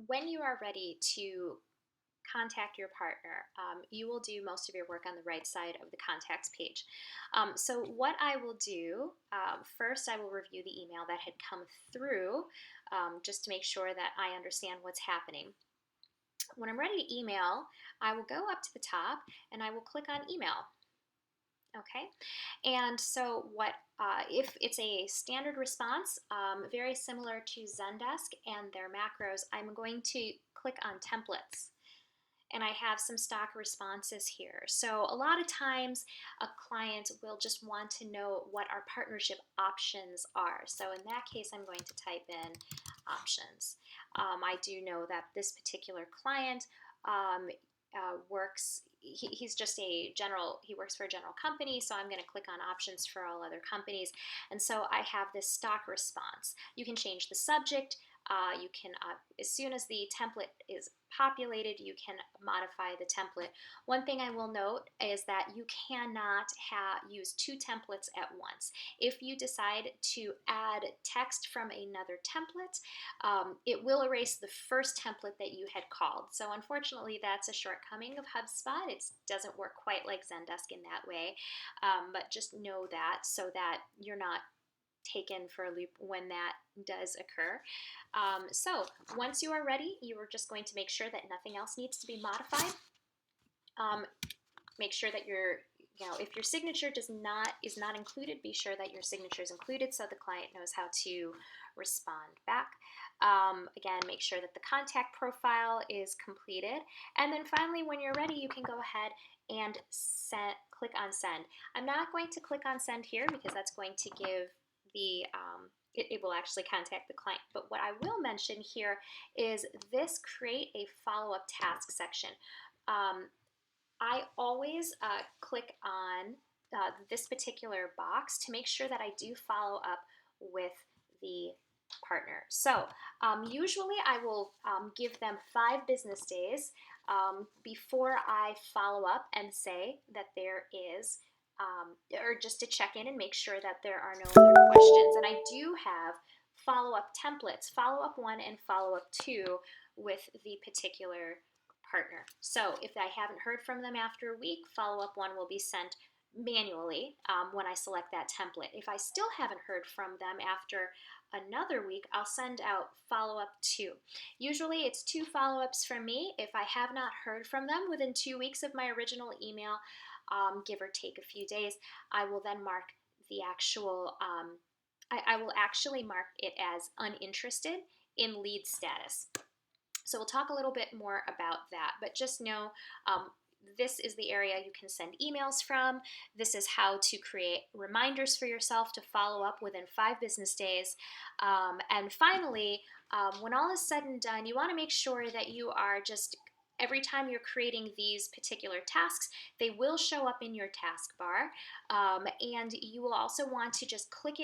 When you are ready to contact your partner, you will do most of your work on the right side of the contacts page. So, what I will do first, I will review the email that had come through just to make sure that I understand what's happening. When I'm ready to email, I will go up to the top and I will click on email. Okay, and so what if it's a standard response, very similar to Zendesk and their macros, I'm going to click on templates and I have some stock responses here. So a lot of times a client will just want to know what our partnership options are. So in that case, I'm going to type in options. I do know that this particular client works, he's just a general, he works for a general company, so I'm going to click on options for all other companies. And so I have this stock response. You can change the subject. You can, as soon as the template is populated, you can modify the template. One thing I will note is that you cannot use two templates at once. If you decide to add text from another template, it will erase the first template that you had called. So unfortunately, that's a shortcoming of HubSpot. It doesn't work quite like Zendesk in that way, but just know that so that you're not taken for a loop when that does occur. So once you are ready, you are just going to make sure that nothing else needs to be modified. Make sure that if your signature is not included, be sure that your signature is included so the client knows how to respond back. Again, make sure that the contact profile is completed. And then finally, when you're ready, you can go ahead and click on send. I'm not going to click on send here because that's going to give it will actually contact the client. But what I will mention here is this create a follow-up task section. I always click on this particular box to make sure that I do follow up with the partner. So usually I will give them 5 business days before I follow up and say that there is or just to check in and make sure that there are no other questions. And I do have follow-up templates, follow-up 1 and follow-up 2 with the particular partner. So if I haven't heard from them after a week, follow-up 1 will be sent manually when I select that template. If I still haven't heard from them after another week, I'll send out follow-up 2. Usually it's 2 follow-ups from me. If I have not heard from them within 2 weeks of my original email, give or take a few days, I will then mark the actual, I will actually mark it as uninterested in lead status. So we'll talk a little bit more about that, but just know this is the area you can send emails from. This is how to create reminders for yourself to follow up within 5 business days. And finally, when all is said and done, you want to make sure that you are just every time you're creating these particular tasks, they will show up in your taskbar, and you will also want to just click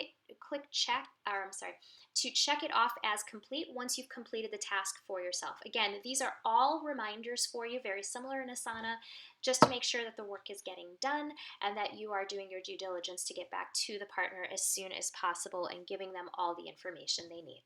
check, or I'm sorry, to check it off as complete once you've completed the task for yourself. Again, these are all reminders for you, very similar in Asana, just to make sure that the work is getting done and that you are doing your due diligence to get back to the partner as soon as possible and giving them all the information they need.